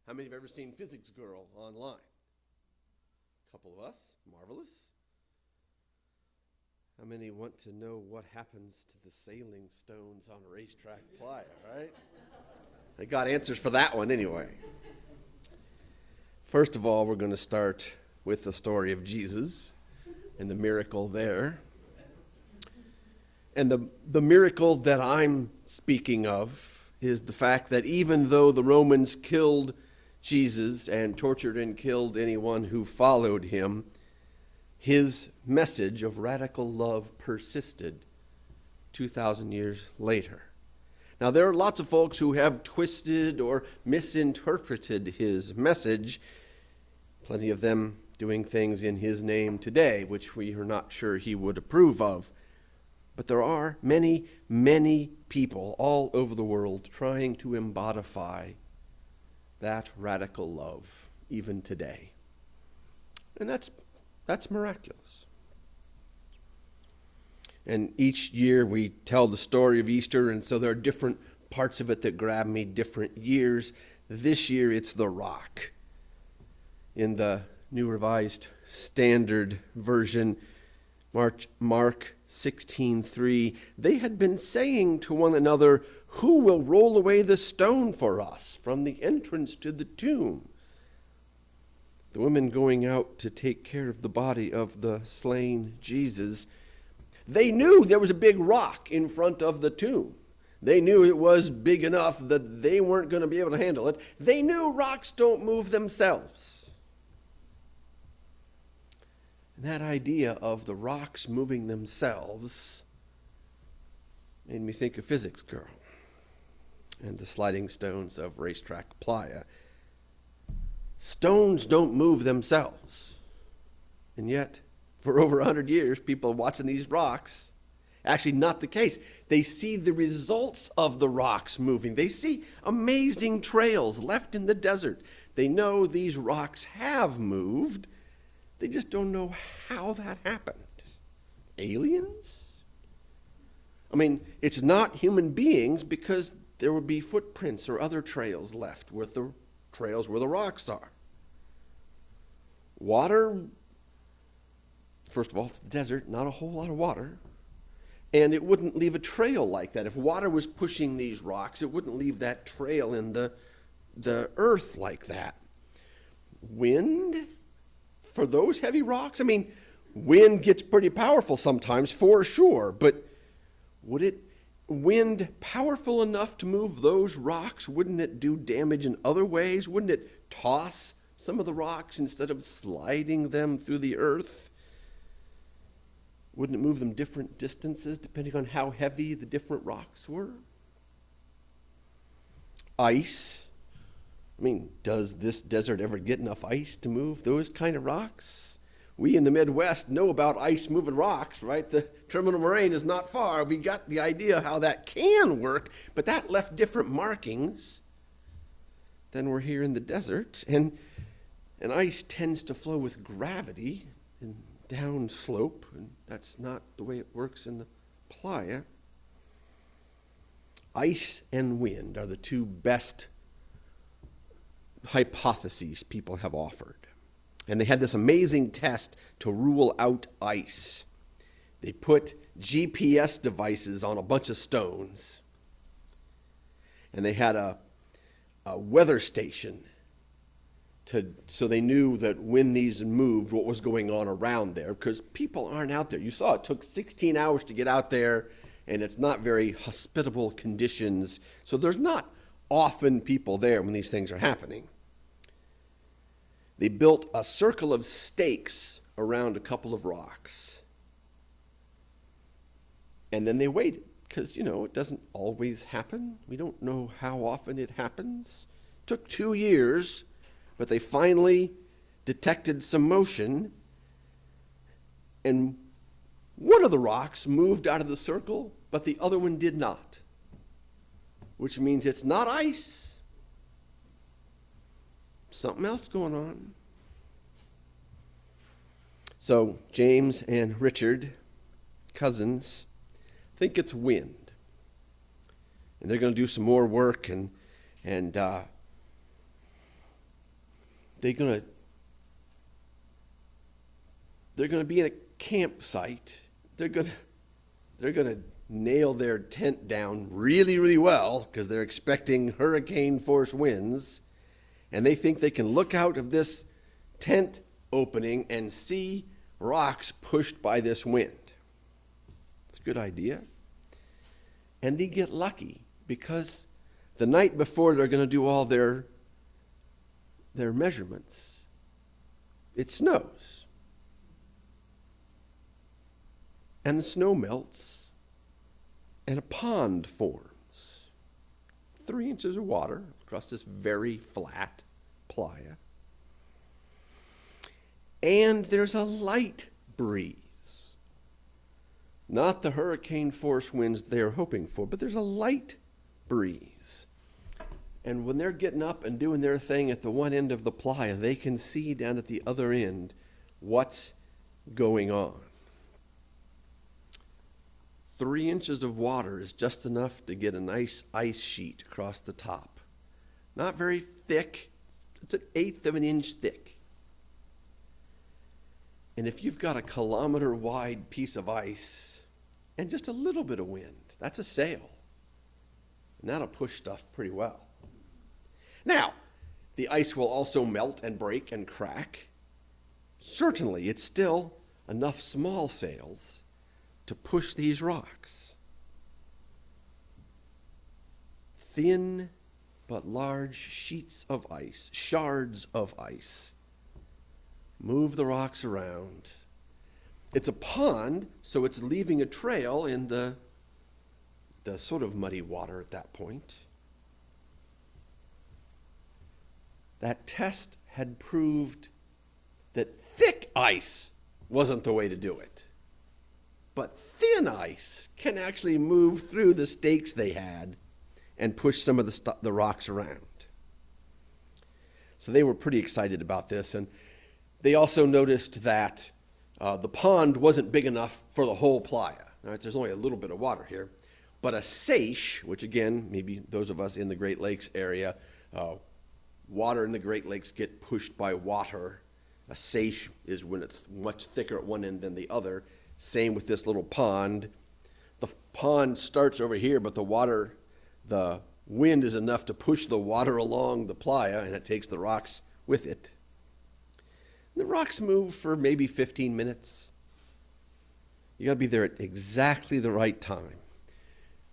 How many have ever seen Physics Girl online? A couple of us. Marvelous. How many want to know what happens to the sailing stones on a racetrack playa, right? I got answers for that one anyway. First of all, we're going to start with the story of Jesus and the miracle there. And the miracle that I'm speaking of is the fact that even though the Romans killed Jesus and tortured and killed anyone who followed him, his message of radical love persisted 2,000 years later. Now, there are lots of folks who have twisted or misinterpreted his message, plenty of them doing things in his name today, which we are not sure he would approve of. But there are many, many people all over the world trying to embodify that radical love, even today. And that's miraculous. And each year we tell the story of Easter, and so there are different parts of it that grab me different years. This year it's the rock. In the New Revised Standard Version, Mark 16:3, they had been saying to one another, "Who will roll away the stone for us from the entrance to the tomb?" The women going out to take care of the body of the slain Jesus, they knew there was a big rock in front of the tomb. They knew it was big enough that they weren't going to be able to handle it. They knew rocks don't move themselves. And that idea of the rocks moving themselves made me think of Physics Girl and the sliding stones of Racetrack Playa. Stones don't move themselves. And yet, for over 100 years, people watching these rocks, actually not the case. They see the results of the rocks moving. They see amazing trails left in the desert. They know these rocks have moved. They just don't know how that happened. Aliens? I mean, it's not human beings because there would be footprints or other trails left with the trails where the rocks are. Water, first of all, it's the desert, not a whole lot of water. And it wouldn't leave a trail like that. If water was pushing these rocks, it wouldn't leave that trail in the earth like that. Wind? For those heavy rocks? I mean, wind gets pretty powerful sometimes, for sure, but would it wind powerful enough to move those rocks? Wouldn't it do damage in other ways? Wouldn't it toss some of the rocks instead of sliding them through the earth? Wouldn't it move them different distances depending on how heavy the different rocks were? Ice. I mean, does this desert ever get enough ice to move those kind of rocks? We in the Midwest know about ice moving rocks, right? The terminal moraine is not far. We got the idea how that can work, but that left different markings than we're here in the desert. And ice tends to flow with gravity and down slope, and that's not the way it works in the playa. Ice and wind are the two best hypotheses people have offered. And they had this amazing test to rule out ice. They put GPS devices on a bunch of stones. And they had a weather station so they knew that when these moved, what was going on around there, because people aren't out there. You saw it took 16 hours to get out there, and it's not very hospitable conditions. So there's not often people there when these things are happening. They built a circle of stakes around a couple of rocks. And then they waited, because, it doesn't always happen. We don't know how often it happens. It took 2 years, but they finally detected some motion. And one of the rocks moved out of the circle, but the other one did not. Which means it's not ice. Something else going on. So James and Richard, cousins, think it's wind. And they're going to do some more work and they're going to be in a campsite. They're going to nail their tent down really, really well because they're expecting hurricane force winds, and they think they can look out of this tent opening and see rocks pushed by this wind. It's a good idea. And they get lucky because the night before they're going to do all their measurements, it snows. And the snow melts and a pond forms. 3 inches of water across this very flat playa. And there's a light breeze. Not the hurricane force winds they're hoping for, but there's a light breeze. And when they're getting up and doing their thing at the one end of the playa, they can see down at the other end what's going on. 3 inches of water is just enough to get a nice ice sheet across the top. Not very thick. It's 1/8 of an inch thick. And if you've got a kilometer-wide piece of ice and just a little bit of wind, that's a sail. And that'll push stuff pretty well. Now, the ice will also melt and break and crack. Certainly, it's still enough small sails to push these rocks. Thin but large sheets of ice, shards of ice, move the rocks around. It's a pond, so it's leaving a trail in the sort of muddy water at that point. That test had proved that thick ice wasn't the way to do it. But thin ice can actually move through the stakes they had and push some of the rocks around. So they were pretty excited about this. And they also noticed that the pond wasn't big enough for the whole playa. Right? There's only a little bit of water here. But a seiche, which again, maybe those of us in the Great Lakes area, water in the Great Lakes get pushed by water. A seiche is when it's much thicker at one end than the other. Same with this little pond. The pond starts over here, but the wind is enough to push the water along the playa, and it takes the rocks with it. And the rocks move for maybe 15 minutes. You got to be there at exactly the right time.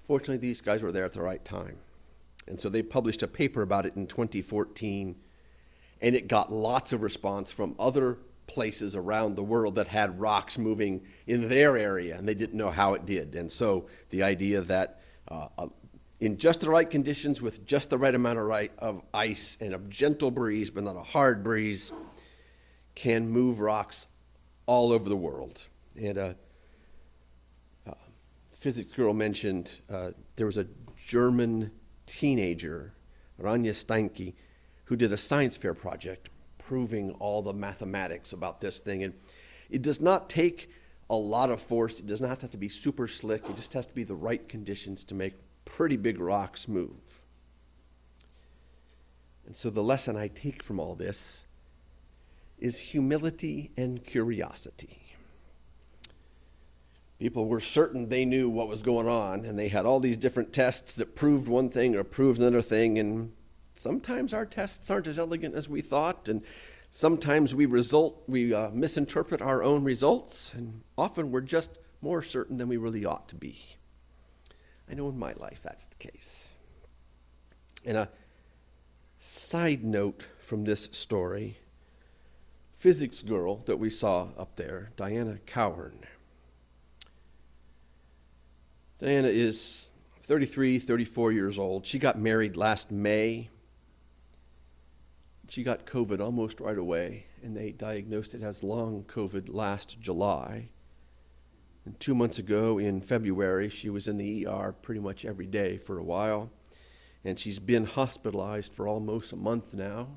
Fortunately, these guys were there at the right time. And so they published a paper about it in 2014, and it got lots of response from other places around the world that had rocks moving in their area, and they didn't know how it did. And so the idea that in just the right conditions with just the right amount of ice and a gentle breeze, but not a hard breeze, can move rocks all over the world. And a physics girl mentioned there was a German teenager, Ranja Steinke, who did a science fair project proving all the mathematics about this thing. And it does not take a lot of force. It does not have to be super slick. It just has to be the right conditions to make pretty big rocks move. And so the lesson I take from all this is humility and curiosity. People were certain they knew what was going on, and they had all these different tests that proved one thing or proved another thing, and sometimes our tests aren't as elegant as we thought, and sometimes we misinterpret our own results, and often we're just more certain than we really ought to be. I know in my life that's the case. And a side note from this story, physics girl that we saw up there, Diana Cowern. Diana is 33, 34 years old. She got married last May. She got COVID almost right away, and they diagnosed it as long COVID last July. And 2 months ago in February, she was in the ER pretty much every day for a while, and she's been hospitalized for almost a month now.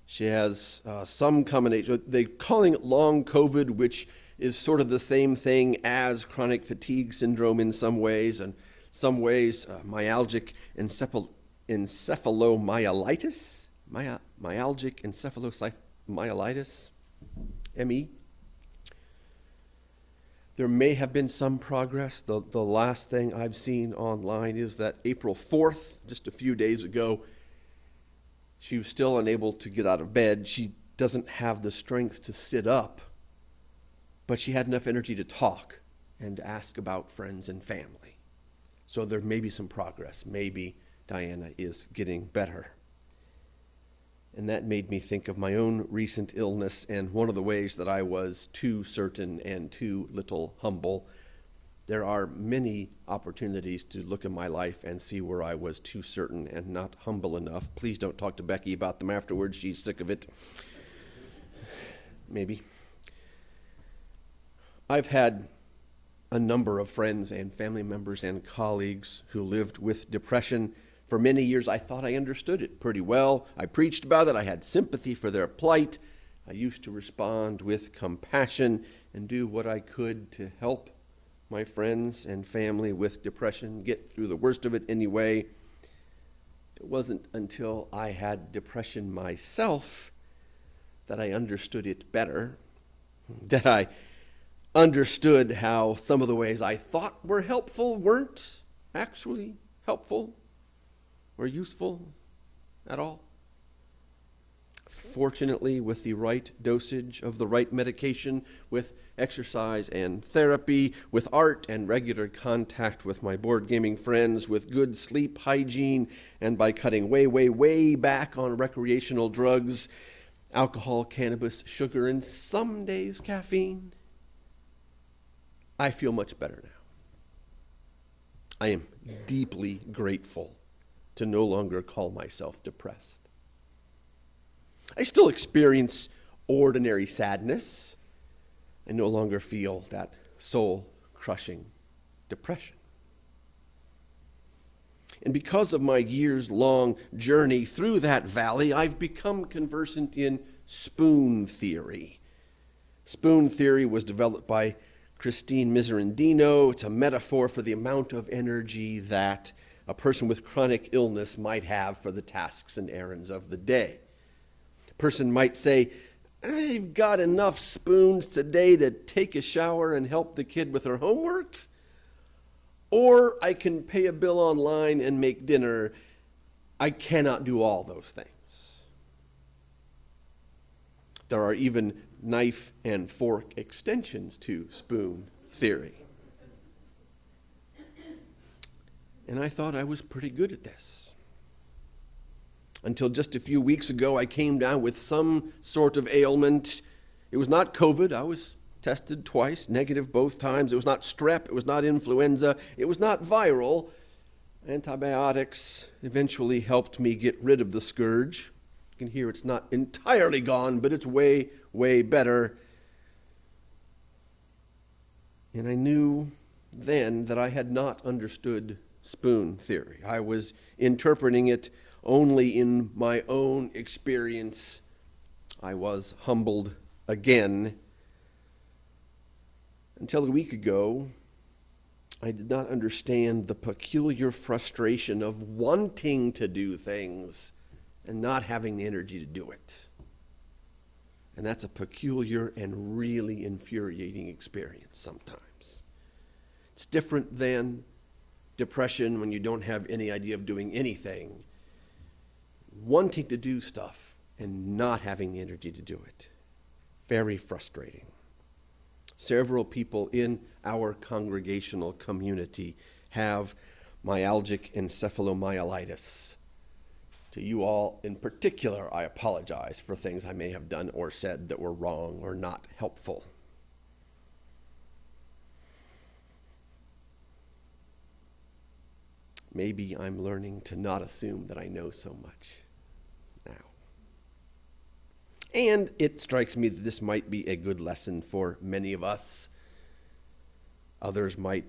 She has some combination. They're calling it long COVID, which is sort of the same thing as chronic fatigue syndrome in some ways, and some ways myalgic encephalomyelitis, myalgic encephalomyelitis, ME. There may have been some progress. The last thing I've seen online is that April 4th, just a few days ago, she was still unable to get out of bed. She doesn't have the strength to sit up, but she had enough energy to talk and to ask about friends and family. So there may be some progress. Maybe Diana is getting better. And that made me think of my own recent illness and one of the ways that I was too certain and too little humble. There are many opportunities to look at my life and see where I was too certain and not humble enough. Please don't talk to Becky about them afterwards. She's sick of it. Maybe. I've had a number of friends and family members and colleagues who lived with depression. For many years, I thought I understood it pretty well. I preached about it. I had sympathy for their plight. I used to respond with compassion and do what I could to help my friends and family with depression get through the worst of it anyway. It wasn't until I had depression myself that I understood it better, that I understood how some of the ways I thought were helpful weren't actually helpful or useful at all. Fortunately, with the right dosage of the right medication, with exercise and therapy, with art and regular contact with my board gaming friends, with good sleep hygiene, and by cutting way, way, way back on recreational drugs, alcohol, cannabis, sugar, and some days caffeine, I feel much better now. I am deeply grateful to no longer call myself depressed. I still experience ordinary sadness. I no longer feel that soul-crushing depression. And because of my years-long journey through that valley, I've become conversant in spoon theory. Spoon theory was developed by Christine Miserandino. It's a metaphor for the amount of energy that a person with chronic illness might have for the tasks and errands of the day. A person might say, I've got enough spoons today to take a shower and help the kid with her homework, or I can pay a bill online and make dinner. I cannot do all those things. There are even knife and fork extensions to spoon theory. And I thought I was pretty good at this. Until just a few weeks ago, I came down with some sort of ailment. It was not COVID. I was tested twice, negative both times. It was not strep. It was not influenza. It was not viral. Antibiotics eventually helped me get rid of the scourge. You can hear it's not entirely gone, but it's way, way better. And I knew then that I had not understood spoon theory. I was interpreting it only in my own experience. I was humbled again. Until a week ago, I did not understand the peculiar frustration of wanting to do things and not having the energy to do it. And that's a peculiar and really infuriating experience sometimes. It's different than depression when you don't have any idea of doing anything. Wanting to do stuff and not having the energy to do it. Very frustrating. Several people in our congregational community have myalgic encephalomyelitis. To you all in particular, I apologize for things I may have done or said that were wrong or not helpful. Maybe I'm learning to not assume that I know so much now. And it strikes me that this might be a good lesson for many of us. Others might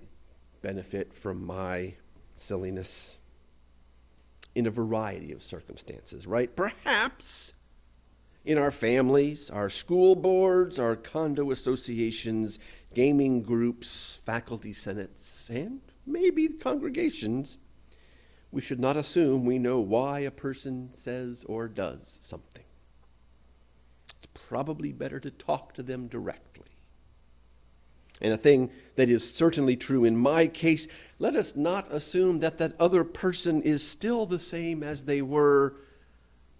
benefit from my silliness in a variety of circumstances, right? Perhaps in our families, our school boards, our condo associations, gaming groups, faculty senates, and maybe congregations, we should not assume we know why a person says or does something. It's probably better to talk to them directly. And a thing that is certainly true in my case, let us not assume that that other person is still the same as they were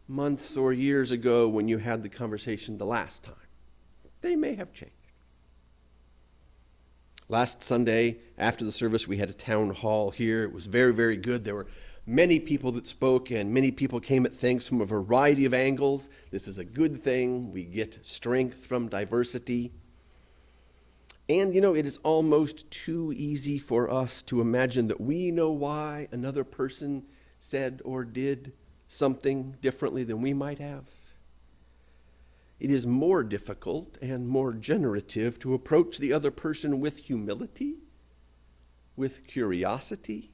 months or years ago when you had the conversation the last time. They may have changed. Last Sunday, after the service, we had a town hall here. It was very, very good. There were many people that spoke, and many people came at things from a variety of angles. This is a good thing. We get strength from diversity. And, it is almost too easy for us to imagine that we know why another person said or did something differently than we might have. It is more difficult and more generative to approach the other person with humility, with curiosity,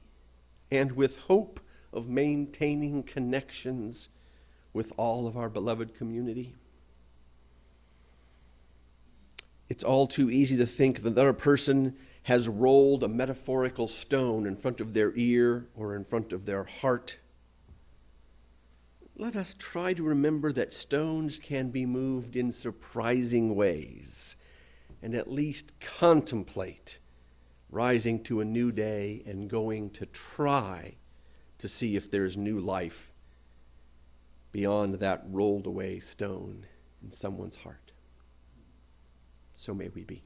and with hope of maintaining connections with all of our beloved community. It's all too easy to think that another person has rolled a metaphorical stone in front of their ear or in front of their heart. Let us try to remember that stones can be moved in surprising ways, and at least contemplate rising to a new day and going to try to see if there's new life beyond that rolled away stone in someone's heart. So may we be.